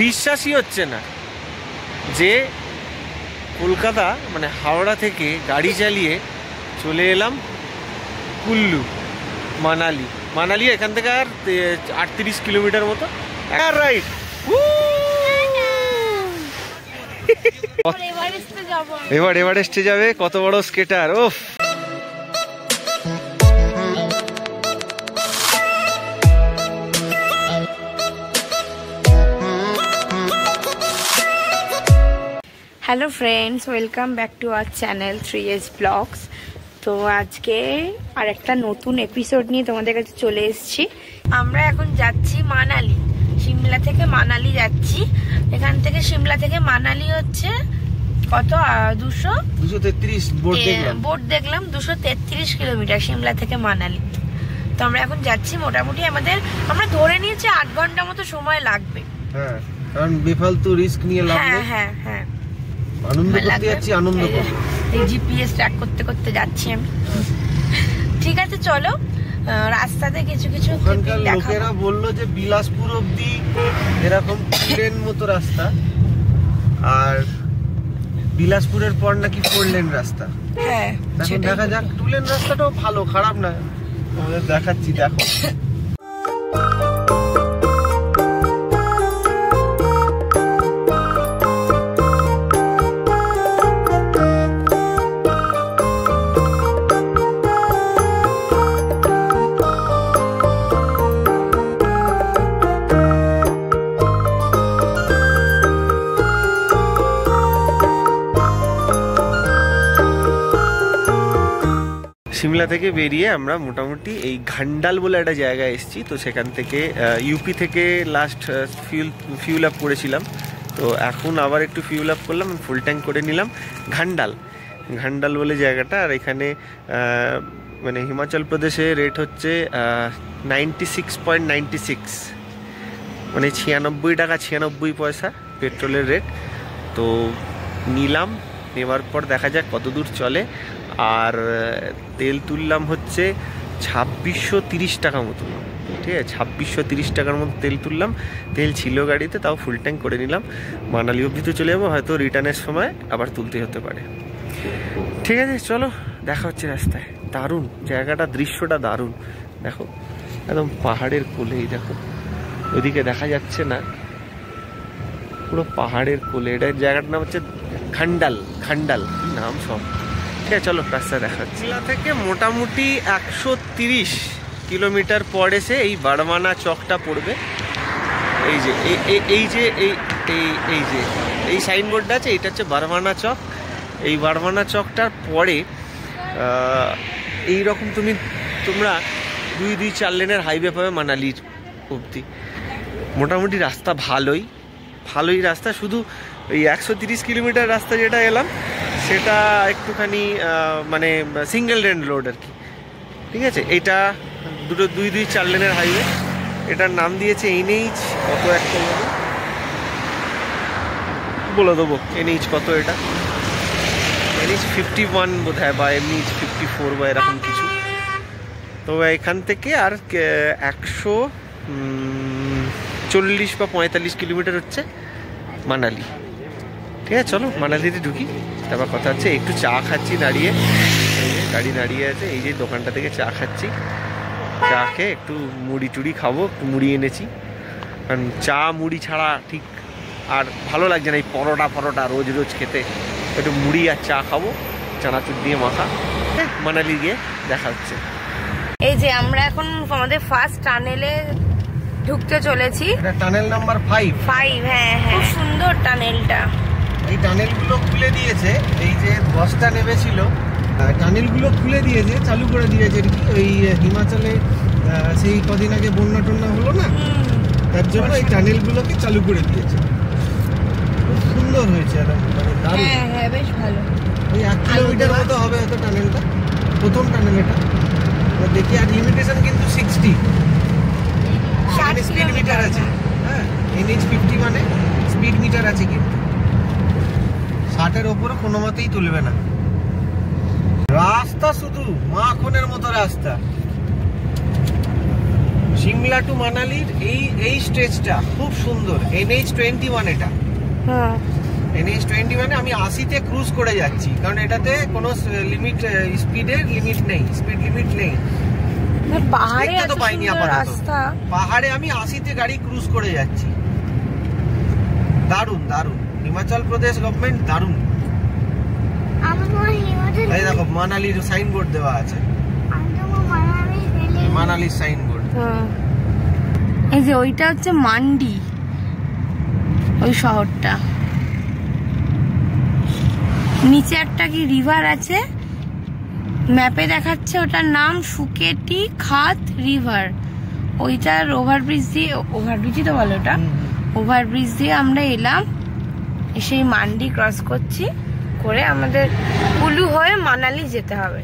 বিশ্বাসই হচ্ছে না যে কলকাতা মানে হাওড়া থেকে গাড়ি চালিয়ে চলে এলাম কুল্লু, মানালি। মানালি এখান থেকে আর 38 কিলোমিটার মতো। রাইট, এবার এভারেস্টে যাবে। কত বড় স্কেটার! ওফ, hello friends, welcome back to our channel 3S blogs. তো আজকে আর একটা নতুন এপিসোড নিয়ে তোমাদের কাছে চলে এসেছি। আমরা এখন যাচ্ছি মানালি, সিমলা থেকে মানালি যাচ্ছি। এখান থেকে সিমলা থেকে মানালি হচ্ছে কত, 233 বোর্ড দেখলাম 233 কিলোমিটার সিমলা থেকে মানালি। তো আমরা এখন যাচ্ছি, মোটামুটি আমরা ধরে নিয়েছি 8 ঘন্টা মতো সময় লাগবে। হ্যাঁ, কারণ বেফালতু রিস্ক নিয়ে লাভ নেই। হ্যাঁ হ্যাঁ, আনন্দ করতে যাচ্ছি, আনন্দ করব। এই জিপিএস ট্র্যাক করতে করতে যাচ্ছি আমি। ঠিক আছে, চলো। রাস্তাতে কিছু কিছু লোকেরা বললো যে বিলাসপুর অবধি এরকম ট্রেন মতো রাস্তা, আর বিলাসপুরের পর নাকি 4 লেন রাস্তা। হ্যাঁ, এখন দেখা যাক। 2 লেন রাস্তাটাও ভালো, খারাপ না। তোমাদের দেখাচ্ছি, দেখো। সিমলা থেকে বেরিয়ে আমরা মোটামুটি এই ঘান্ডাল বলে একটা জায়গায় এসেছি। তো সেখান থেকে ইউপি থেকে লাস্ট ফিউল আপ করেছিলাম, তো এখন আবার একটু ফিউল আপ করলাম, ফুল ট্যাঙ্ক করে নিলাম। ঘান্ডাল বলে জায়গাটা। আর এখানে মানে হিমাচল প্রদেশে রেট হচ্ছে 96.96, মানে 96 টাকা 96 পয়সা পেট্রোলের রেট। তো নিলাম, নেওয়ার পর দেখা যাক কত দূর চলে। আর তেল তুললাম হচ্ছে 2630 টাকা মতো, ঠিক আছে, 2630 টাকার মতো তেল তুললাম। তেল ছিল গাড়িতে, তাও ফুল ট্যাঙ্ক করে নিলাম। মানালি অবধি তো চলে যাবো, হয়তো রিটার্নের সময় আবার তুলতে হতে পারে। ঠিক আছে, চলো, দেখা হচ্ছে রাস্তায়। দারুণ জায়গাটা, দৃশ্যটা দারুণ। দেখো, একদম পাহাড়ের কোলেই, দেখো ওইদিকে দেখা যাচ্ছে না, পুরো পাহাড়ের কোলে। এটা জায়গাটার নাম হচ্ছে ঘান্ডাল নাম সব। ঠিক আছে, চলো রাস্তা দেখাচ্ছি। সিমলা থেকে মোটামুটি 130 কিলোমিটার পর এসে এই বারমানা চকটা পড়বে। এই সাইনবোর্ডটা আছে, এইটা হচ্ছে বারমানা চক। এই বারমানা চকটার পরে এইরকম তোমরা 2-4 লেনের হাইওয়ে পাবে মানালির অবধি। মোটামুটি রাস্তা ভালোই রাস্তা। শুধু এই 130 কিলোমিটার রাস্তা যেটা এলাম সেটা একটুখানি মানে সিঙ্গেল লেন রোড আর কি। ঠিক আছে, এটা 2-4 লেনের হাইওয়ে। এটার নাম দিয়েছে NH কত একটা বলে দেবো, NH কত, এটা NH 51 বোধ হয়, বা NH 54 বা এরকম কিছু। তো এখান থেকে আর 140 বা 45 কিলোমিটার হচ্ছে মানালি। ঠিক আছে, চলো মানালিতে ঢুকি, তারপর কথা হচ্ছে। একটু চা খাচ্ছি দাঁড়িয়ে, গাড়ি দাঁড়িয়ে আছে, এই যে দোকানটা থেকে চা খাচ্ছি। চা খেয়ে একটু মুড়ি টুড়ি খাবো, একটু মুড়ি এনেছি, কারণ চা মুড়ি ছাড়া ঠিক আর ভালো লাগছে না এই পরোটা রোজ খেতে। একটু মুড়ি আর চা খাবো, চানাচুর দিয়ে মাখা। মানালি গিয়ে দেখা হচ্ছে। এই যে আমরা এখন আমাদের ফার্স্ট টানেলে ঢুকতে চলেছি। এটা টানেল নাম্বার 5। হ্যাঁ, খুব সুন্দর টানেলটা। এই টানেলগুলো খুলে দিয়েছে, এই যে বস্তা নেমেছিল টানেলগুলো খুলে দিয়েছে, চালু করে দিয়েছে আর কি। ওই হিমাচলে সেই কদিন আগে বন্যা টন্যা হলো না, তার জন্য এই টানেলগুলোকে চালু করে দিয়েছে। খুব সুন্দর হয়েছে, হ্যাঁ, বেশ ভালো। ওই 1 কিলোমিটার মতো হবে হয়তো টানেলটা, প্রথম টানেল এটা। দেখি, আর লিমিটেশন কিন্তু 60 স্পিড মিটার আছে। হ্যাঁ, NH 50 মানে স্পিড মিটার আছে, কিন্তু 60-এর ওপরে কোনো মতেই তুলবে না। রাস্তা শুধু মাখনের মতো রাস্তা। সিমলা টু মানালির এই স্ট্রেচটা খুব সুন্দর। NH21 এটা। হ্যাঁ, NH21 আমি 80-তে ক্রুজ করে যাচ্ছি, কারণ এটাতে কোনো লিমিট, স্পিডের লিমিট নেই, স্পিড লিমিট নেই। পাহাড়ে দেখতে তো পাইনি আপাতত। রাস্তা পাহাড়ে আমি 80-তে গাড়ি ক্রুজ করে যাচ্ছি। দারুণ দারুণ, হিমাচল প্রদেশ গভর্নমেন্ট দারুণ। এই দেখো মানালির সাইনবোর্ড দেওয়া আছে, মানালির সাইনবোর্ড। এই যে ওইটা হচ্ছে মান্ডি, ওই শহরটা। নিচে একটা কি রিভার আছে, ম্যাপে দেখাচ্ছে ওটার নাম সুকেটি খাত রিভার। ওইটার ওভারব্রিজ দিয়ে, ওভারব্রিজই তো বলে ওটা, ওভারব্রিজ দিয়ে আমরা এলাম, এসে মান্ডি ক্রস করছি, করে আমাদের কুলু হয়ে মানালি যেতে হবে।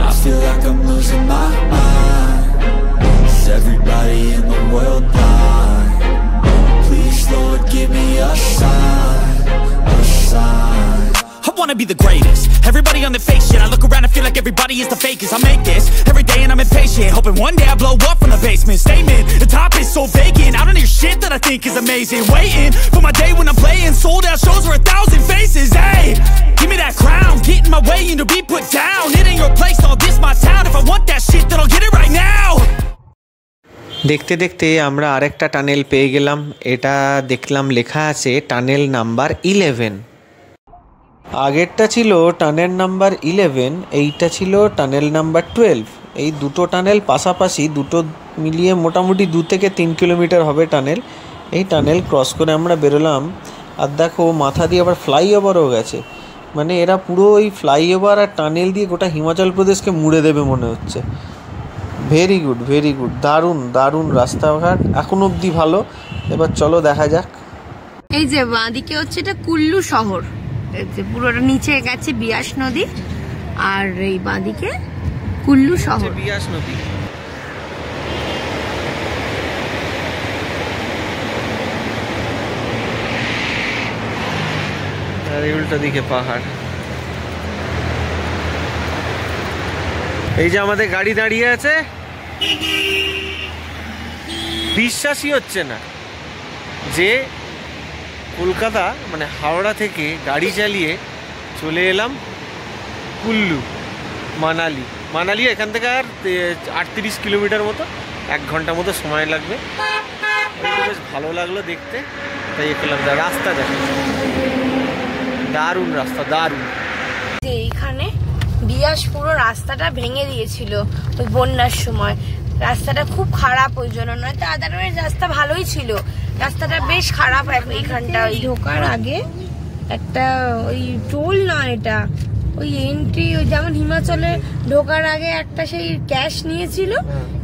I feel like I'm losing my mind. Is everybody in the world blind? Please, Lord, give me a sign, a sign. I wanna be the greatest. Everybody on the fake shit. I look around and feel like everybody is the fakest. I make this every day and I'm impatient, hoping one day I blow up from the basement. Statement, the top is so vacant. I don't hear shit that I think is amazing. Waiting for my day when I'm playing sold out shows for 1,000 faces. Hey, give me that crown, get in my way and to be put down. It ain't your place, all this my town. If I want that shit, then I'll get it right now. দেখতে দেখতে আমরা আরেকটা tunnel পেয়ে গেলাম। এটা দেখলাম লেখা আছে টানেল নাম্বার 11। আগেরটা ছিল টানেল নাম্বার 11, এইটা ছিল টানেল নাম্বার 12। এই দুটো টানেল পাশাপাশি, দুটো মিলিয়ে মোটামুটি 2 থেকে 3 কিলোমিটার হবে টানেল। এই টানেল ক্রস করে আমরা বেরোলাম। আর দেখো মাথা দিয়ে আবার ফ্লাইওভারও গেছে, মানে এরা পুরো ওই ফ্লাইওভার আর টানেল দিয়ে গোটা হিমাচল প্রদেশকে মুড়ে দেবে মনে হচ্ছে। ভেরি গুড, ভেরি গুড, দারুণ দারুণ রাস্তাঘাট এখন অবধি ভালো। এবার চলো দেখা যাক। এই যে বাঁদিকে হচ্ছে এটা কুল্লু শহর, এই যে পুরোটা নিচে গেছে বিয়াস নদী, আর এই বাঁদিকে কুল্লু শহর। বিয়াস নদী, আর এই উল্টো দিকে পাহাড়। এই যে আমাদের গাড়ি দাঁড়িয়ে আছে, বিশ্বাসই হচ্ছে না যে কলকাতা মানে হাওড়া থেকে গাড়ি চালিয়ে চলে এলাম কুল্লু মানালি। মানালি এখান থেকে আর 38 কিলোমিটার মতো, 1 ঘন্টা মতো সময় লাগবে। বেশ ভালো লাগলো দেখতে, তাই এলাম। রাস্তা দেখো, দারুণ রাস্তা, দারুণ। এইখানে বিয়াস পুরো রাস্তাটা ভেঙে দিয়েছিল ওই বন্যার সময়। রাস্তাটা খুব খারাপ, ওই জন্য নয় তো আদারওয়াইজ রাস্তা ভালোই ছিল। রাস্তাটা বেশ খারাপ এইখানটা। ওই ঢোকার আগে একটা ওই টোল না, এটা ওই এন্ট্রি, ওই যেমন হিমাচলে ঢোকার আগে একটা সেই ক্যাশ নিয়েছিল,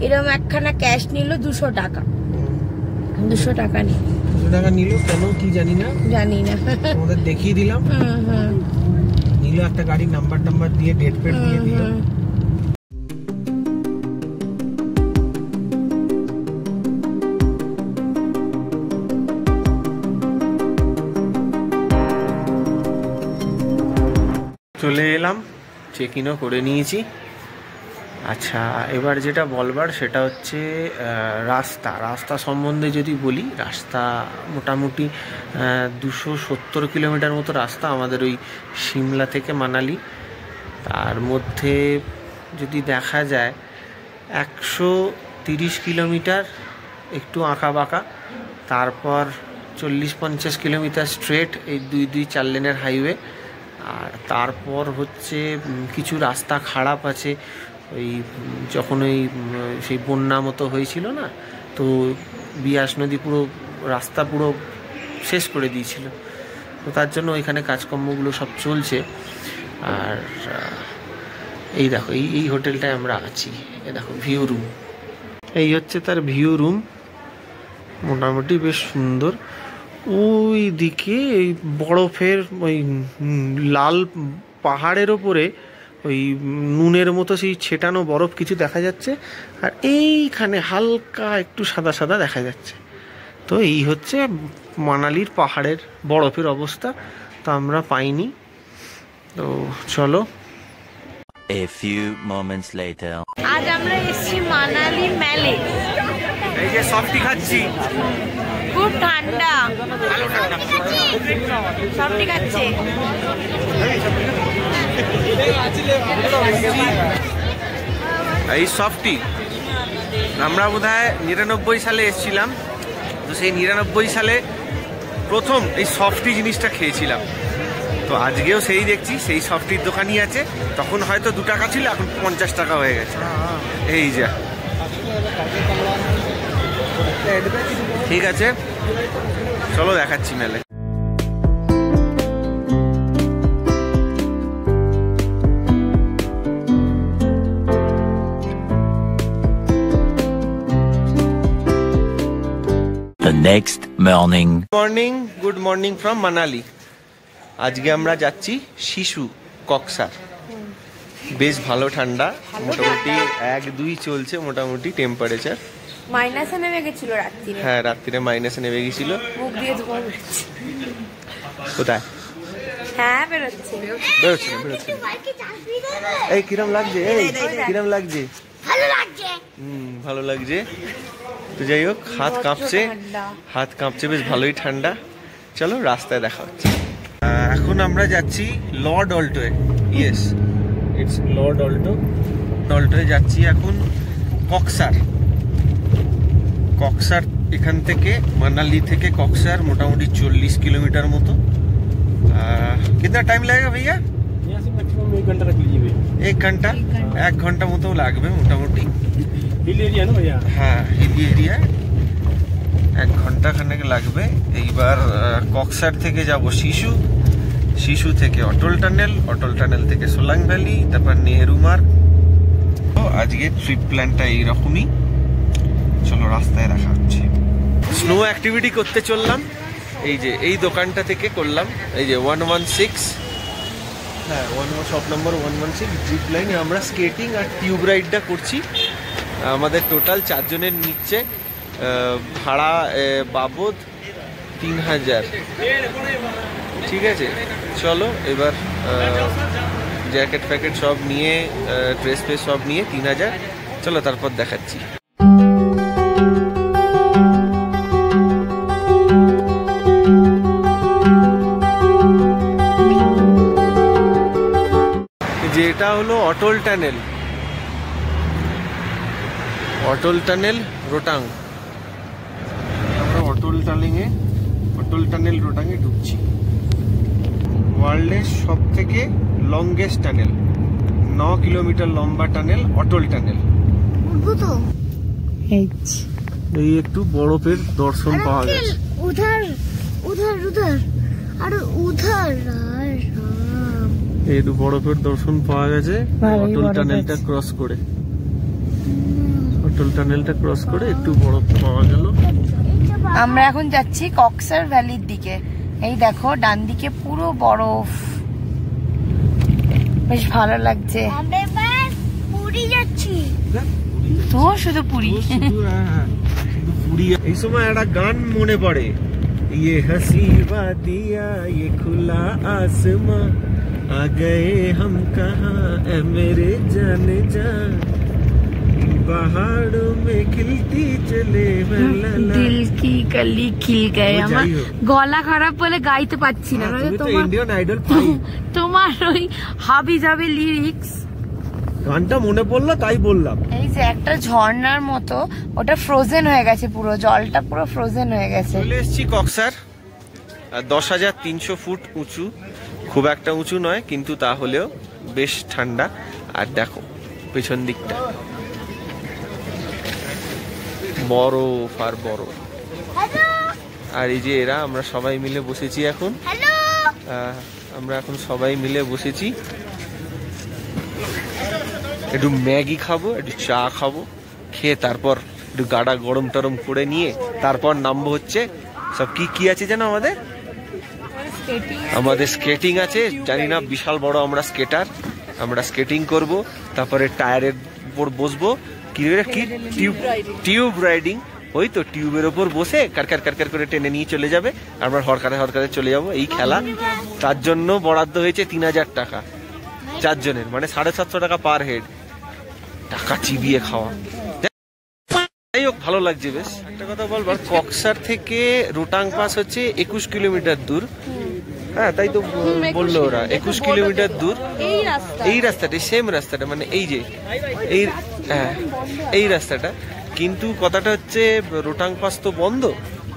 এরকম একখানা ক্যাশ নিল 200 টাকা। 200 টাকা নিল। 200 টাকা নিল কেন কি জানি না, আমাদের দেখিয়ে দিলাম। নিল একটা গাড়ির নাম্বার দিয়ে, ডেট পেড দিয়ে দিল। চলে এলাম, চেক ইনও করে নিয়েছি। আচ্ছা, এবার যেটা বলবার সেটা হচ্ছে রাস্তা সম্বন্ধে যদি বলি, রাস্তা মোটামুটি 270 কিলোমিটার মতো রাস্তা আমাদের ওই সিমলা থেকে মানালি। তার মধ্যে যদি দেখা যায় 130 কিলোমিটার একটু আঁকা বাঁকা, তারপর 40-50 কিলোমিটার স্ট্রেট, এই 2-4 লেনের হাইওয়ে। আর তারপর হচ্ছে কিছু রাস্তা খারাপ আছে, ওই যখন ওই সেই বন্যা মতো হয়েছিল না, তো বিয়াস নদী পুরো রাস্তা পুরো শেষ করে দিয়েছিল, তো তার জন্য ওইখানে কাজকর্মগুলো সব চলছে। আর এই দেখো এই হোটেলটায় আমরা আছি, এই দেখো ভিউ রুম, এই হচ্ছে তার ভিউ রুম, মোটামুটি বেশ সুন্দর। ওই দিকে এই বরফের ওই লাল পাহাড়ের ওপরে ওই নুনের মতো সেই ছেটানো বরফ কিছু দেখা যাচ্ছে, আর এইখানে হালকা একটু সাদা সাদা দেখা যাচ্ছে। তো এই হচ্ছে মানালির পাহাড়ের বরফের অবস্থা, তো আমরা পাইনি। তো চলো। A few moments later. আজ আমরা এসেছি মানালি মেলে। এই যে সফটি খাচ্ছি, খুব ঠান্ডা, সফটি খাচ্ছে। এই সফটি আমরা বোধহয় 99 সালে এসেছিলাম, তো সেই 99 সালে প্রথম এই সফটি জিনিসটা খেয়েছিলাম। তো আজকেও সেই দেখছি, সেই সফটির দোকানই আছে। তখন হয়তো 2 টাকা ছিল, এখন 50 টাকা হয়ে গেছে। এই যা, ঠিক আছে, চলো দেখাচ্ছি মেলে। The next morning. Good morning from Manali. আজকে আমরা যাচ্ছি শিশু কক্সার। বেশ ভালো ঠান্ডা, মোটামুটি 1-2 চলছে মোটামুটি টেম্পারেচার। মাইনাসে নেমে গেছিল রাত্রিরে। হ্যাঁ, রাত্রিরে মাইনাসে নেমে গেছিল। মুখ দিয়ে ধোঁয়া বেরোচ্ছে। কোথায়? হ্যাঁ, বেরোচ্ছে। বেরোচ্ছে না, বেরোচ্ছে না। এই কিরম লাগছে? এই কিরম লাগছে? ভালো লাগছে। ভালো লাগছে। তো যাই হোক, হাত কাঁপছে, বেশ ভালোই ঠান্ডা। চলো রাস্তায় দেখা হচ্ছে। এখন আমরা যাচ্ছি লর্ড অল্টোয়। ইয়েস, ইটস লর্ড অল্টোয় যাচ্ছি এখন কক্সার। এখান থেকে মানালি থেকে কক্সার মোটামুটি 40 কিলোমিটার মতো। कितना टाइम लगेगा भैया? यहाँ से मैक्सिमम 1 घंटा रख लीजिए भैया। 1 घंटा মতো লাগবে মোটামুটি। हिल एरिया ना भैया? হ্যাঁ, হিল এরিয়া। 1 ঘন্টা খানেক লাগবে। এইবার কক্সার থেকে যাব শিশু থেকে অটল টানেল থেকে সোলাং ভ্যালি, তারপর নেহেরু মার্গ। তো আজকে ট্রিপ প্ল্যানটা এইরকমই। চলো রাস্তায় দেখা হচ্ছে। স্নো অ্যাক্টিভিটি করতে চললাম। এই যে এই দোকানটা থেকে করলাম। এই যে 116, হ্যাঁ, শপ নম্বর 116 জিপ লাইনে আমরা স্কেটিং আর টিউব রাইডটা করছি। আমাদের টোটাল 4 জনের নিচ্ছে ভাড়া বাবদ 3000। ঠিক আছে, চলো এবার জ্যাকেট ফ্যাকেট সব নিয়ে, ড্রেস ফ্রেস সব নিয়ে 3000। চলো তারপর দেখাচ্ছি। যেটা হলো অটল টানেল রোটাং। আমরা অটল টানেল রোটাঙে ঢুকছি। ওয়ার্ল্ডের সব থেকে লংগেস্ট টানেল, 9 কিলোমিটার লম্বা টানেল, অটল টানেল। এই একটু বরফের দর্শন পাওয়া গেছে। এই একটু বরফের দর্শন পাওয়া গেছে অটল টানেলটা ক্রস করে একটু বরফ পাওয়া গেল। আমরা এখন যাচ্ছি কক্সার ভ্যালির দিকে। এই দেখো ডান দিকে পুরো বরফ, বেশ ভালো লাগছে। আমরা এবার পুরী যাচ্ছি। তো শুধু পুরী। এই সময় একটা গান মনে পড়ে, ये हसी वादिया ये खुला आसमां आ गए हम कहाँ ऐ मेरे जाने जा पहाड़ों में खिलती चले दिल की कली खिल गए। আমার গলা খারাপ বলে গাইতে পাচ্ছি না। ইন্ডিয়ান আইডল তোমার ওই হাবি যাবে লিরিক্স গানটা মনে পড়লো তাই বললাম। এই যে একটা ঝর্ণার মতো, ওটা ফ্রোজেন হয়ে গেছে, পুরো জলটা পুরো ফ্রোজেন হয়ে গেছে। চলে এসেছি কক্সার। 10,300 ফুট উঁচু, খুব একটা উঁচু নয়, কিন্তু তাহলেও বেশ ঠান্ডা। আর দেখো পেছন দিকটা বরফ আর বরফ। আর এই যে এরা, আমরা সবাই মিলে বসেছি এখন। সবাই মিলে বসেছি, একটু ম্যাগি খাবো, একটু চা খাবো, খেয়ে তারপর একটু গাড়া গরম টরম করে নিয়ে তারপর নামবো হচ্ছে সব কি আছে যেন আমাদের স্কেটিং আছে। জানি না, বিশাল বড় আমরা স্কেটার। আমরা স্কেটিং করব, তারপরে টায়ারের উপর বসবো, টিউব রাইডিং। ওই তো টিউবের ওপর বসে কারকার করে টেনে নিয়ে চলে যাবে, আমরা হরকারে চলে যাবো। এই খেলা, তার জন্য বরাদ্দ হয়েছে 3000 টাকা। 4 জনের, মানে 750 টাকা পার হেড। টাকা চিবিয়ে খাওয়া। যাই হোক, ভালো লাগছে বেশ। একটা কথা বলবার, কক্সার থেকে রোটাং পাস হচ্ছে 21 কিলোমিটার দূর। হ্যাঁ, তাই তো বললো ওরা, 21 কিলোমিটার দূর। এই রাস্তাটা, সেম রাস্তাটা, মানে এই যে এই রাস্তাটা। কিন্তু কথাটা হচ্ছে রোটাং পাস তো বন্ধ,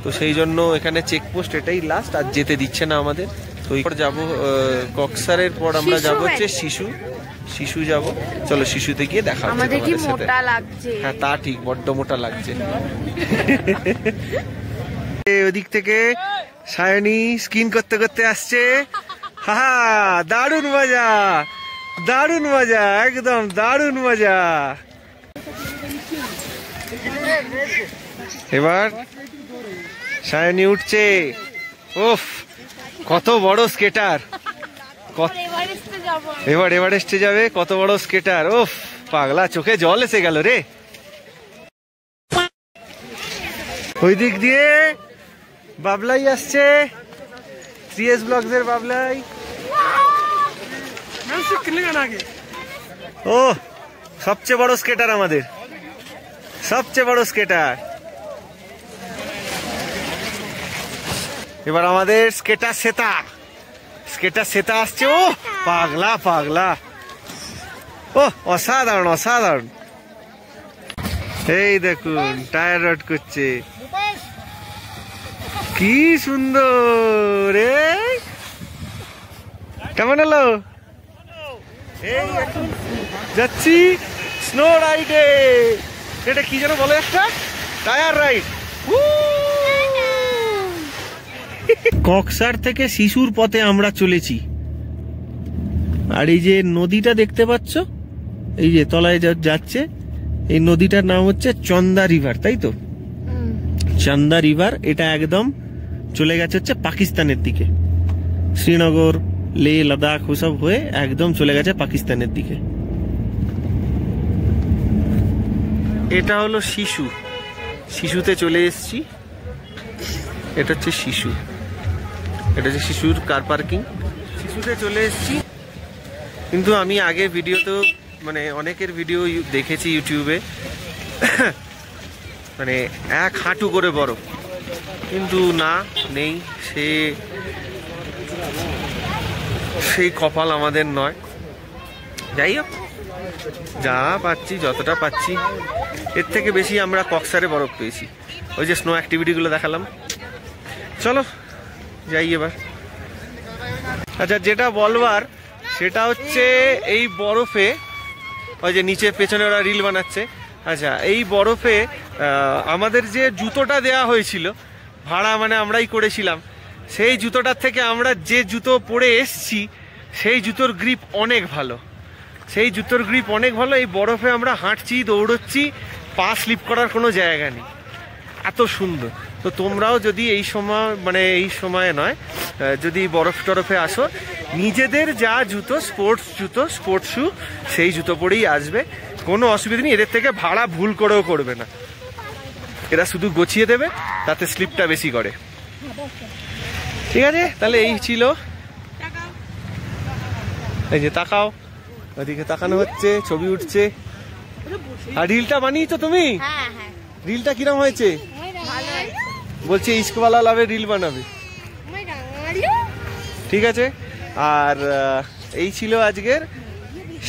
তো সেই জন্য এখানে চেকপোস্ট এটাই লাস্ট, আর যেতে দিচ্ছে না আমাদের। তো এরপর যাবো কক্সারের পর আমরা যাবো হচ্ছে শিশু যাব। চলো শিশুতে গিয়ে দেখা হচ্ছে আমাদের কি তোমাদের সাথে। মোটা লাগছে? হ্যাঁ, তা ঠিক, বড্ড মোটা লাগছে। ওদিক থেকে সায়নী স্কিন করতে করতে আসছে। হা, দারুণ মজা, দারুণ মজা, একদম দারুণ মজা। এবার সায়নী উঠছে। ওফ, কত বড় স্কেটার! এবার এভারেস্টে যাবে, কত বড় স্কেটার! ওফ পাগলা, চোখে জল এসে গেল রে। ওই দিক দিয়ে বাবলাই আসছে, 3S ব্লগস এর বাবলাই। ও, সবচেয়ে বড় স্কেটার আমাদের, সবচেয়ে বড় স্কেটার। এবার আমাদের স্কেটার সেতা আসছে। ও পাগলা পাগলা, ও অসাধারণ অসাধারণ। এই দেখুন টায়ার রড করছে, কি সুন্দর! কেমন হলো? এই এখন যাচ্ছি স্নো রাইডে। এটা কি যেন বলে, একটা টায়ার রাইড। কক্সার থেকে শিশুর পথে আমরা চলেছি। আর এই যে নদীটা দেখতে পাচ্ছ, এই যে তলায় যাচ্ছে, এই নদীটার নাম হচ্ছে চন্দা রিভার, তাই তো? চন্দা রিভার। এটা একদম চলে গেছে হচ্ছে পাকিস্তানের দিকে, শ্রীনগর, লে, লাদাখ ওসব হয়ে একদম চলে গেছে পাকিস্তানের দিকে। এটা হলো শিশুতে চলে এসেছি। এটা হচ্ছে শিশু, এটা হচ্ছে শিশুর কার পার্কিং। শিশুতে চলে এসেছি। কিন্তু আমি আগে ভিডিওতেও, মানে অনেকের ভিডিও দেখেছি ইউটিউবে, মানে 1 হাঁটু করে বরফ, কিন্তু না, নেই, সেই কপাল আমাদের নয়। যাই হোক, যা পাচ্ছি, যতটা পাচ্ছি, এর থেকে বেশি আমরা কক্সারে বরফ পেয়েছি। ওই যে স্নো অ্যাক্টিভিটিগুলো দেখালাম। চলো যাই এবার। আচ্ছা, যেটা বলবার সেটা হচ্ছে এই বরফে, ওই যে নিচে পেছনে ওরা রিল বানাচ্ছে। আচ্ছা, এই বরফে আমাদের যে জুতোটা দেয়া হয়েছিল ভাড়া, মানে আমরাই করেছিলাম, সেই জুতোটার থেকে আমরা যে জুতো পরে এসছি সেই জুতোর গ্রিপ অনেক ভালো, সেই জুতোর গ্রিপ অনেক ভালো। এই বরফে আমরা হাঁটছি, দৌড়চ্ছি, পা স্লিপ করার কোনো জায়গা নেই, এত সুন্দর। তো তোমরাও যদি এই সময়, মানে এই সময়ে নয়, যদি বরফ টরফে আসো, নিজেদের যা জুতো, স্পোর্টস শু, সেই জুতো পরেই আসবে, কোনো অসুবিধা নেই। এদের থেকে ভাড়া ভুল করেও করবে না, এরা শুধু গছিয়ে দেবে, তাতে স্লিপটা বেশি করে। ঠিক আছে, তাহলে এই ছিল। এই যে তাকাও, ওদিকে তাকানো হচ্ছে, ছবি উঠছে। আর রিলটা বানিয়েছো তুমি? রিলটা কিরম হয়েছে? বলছে ইস্কওয়ালা লাভে রিল বানাবে। ঠিক আছে, আর এই ছিল আজকের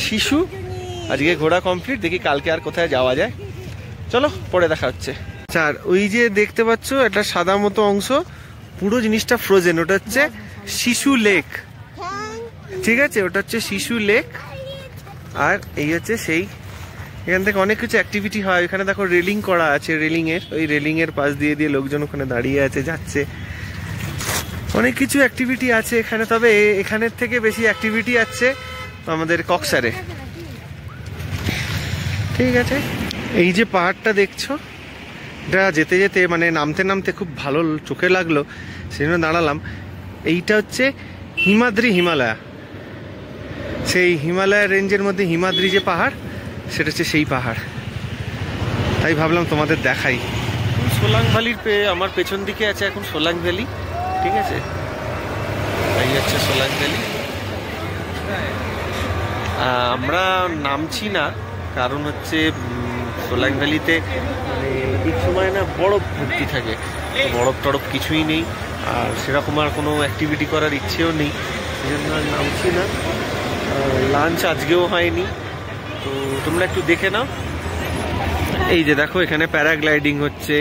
শিশু। আজকে ঘোরা কমপ্লিট, দেখি কালকে আর কোথায় যাওয়া যায়। চলো পরে দেখা হচ্ছে। স্যার, ওই যে দেখতে পাচ্ছ একটা সাদা মতো অংশ, পুরো জিনিসটা ফ্রোজেন, ওটা হচ্ছে শিশু লেক। ঠিক আছে, ওটা হচ্ছে শিশু লেক। আর এই হচ্ছে সেই, এখান থেকে অনেক কিছু অ্যাক্টিভিটি হয়। এখানে দেখো রেলিং করা আছে, ওই রেলিং এর পাশ দিয়ে লোকজন ওখানে দাঁড়িয়ে আছে, যাচ্ছে। অনেক কিছু অ্যাক্টিভিটি আছে এখানে, তবে এখানের থেকে বেশি অ্যাক্টিভিটি আছে আমাদের কক্সারে। ঠিক আছে, এই যে পাহাড়টা দেখছো, এটা যেতে যেতে, মানে নামতে নামতে খুব ভালো চোখে লাগলো, সেজন্য দাঁড়ালাম। এইটা হচ্ছে হিমালয়া, সেই হিমালয় রেঞ্জের মধ্যে হিমাদ্রি যে পাহাড়, সেটা হচ্ছে সেই পাহাড়। তাই ভাবলাম তোমাদের দেখাই। সোলাং ভ্যালির আমার পেছন দিকে আছে এখন সোলাং ভ্যালি। ঠিক আছে, এই হচ্ছে সোলাং ভ্যালি। আমরা নামছি না, কারণ হচ্ছে সোলাং ভ্যালিতে মানে এই সময় না বরফ ভর্তি থাকে, বরফ টরফ কিছুই নেই, আর সেরকম আর কোনো অ্যাক্টিভিটি করার ইচ্ছেও নেই, সেই জন্য আর নামছি না। লাঞ্চ আজকেও হয়নি, তো তোমরা একটু দেখে নাও। এই যে দেখো এখানে প্যারাগ্লাইডিং হচ্ছে।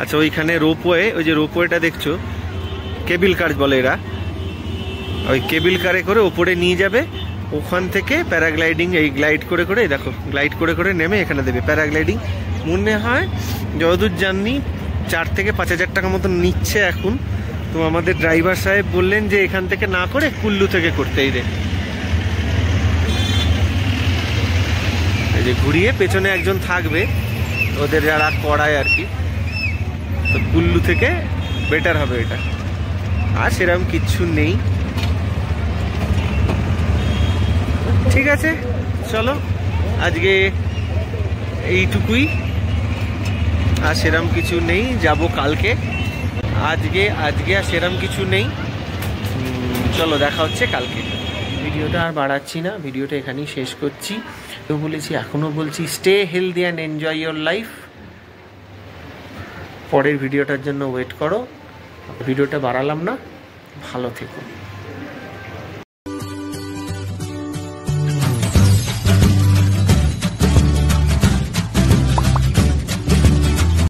আচ্ছা ওইখানে রোপওয়ে, ওই যে রোপওয়েটা দেখছো, কেবিল কার বলে এরা, ওই কেবিল কারে করে ওপরে নিয়ে যাবে, ওখান থেকে প্যারাগ্লাইডিং এই গ্লাইড করে করে, দেখো গ্লাইড করে করে নেমে এখানে দেবে প্যারাগ্লাইডিং। মনে হয় যতদূর জানি 4 থেকে 5,000 টাকা মতন নিচ্ছে এখন। তো আমাদের ড্রাইভার সাহেব বললেন যে এখান থেকে না করে কুল্লু থেকে করতেই দে। এই যে ঘুরিয়ে পেছনে একজন থাকবে, ওদের যারা করায় আর কি, তো কুল্লু থেকে বেটার হবে এটা। আর সেরকম কিচ্ছু নেই। ঠিক আছে চলো আজকে এইটুকুই, আর সেরকম কিছু নেই, যাব কালকে। আজকে আর সেরকম কিছু নেই, চলো দেখা হচ্ছে কালকে। ভিডিওটা আর বাড়াচ্ছি না, ভিডিওটা এখানেই শেষ করছি। তো বলেছি, এখনও বলছি, stay healthy and enjoy your life. পরের ভিডিওটার জন্য ওয়েট করো, ভিডিওটা বাড়ালাম না, ভালো থেকো।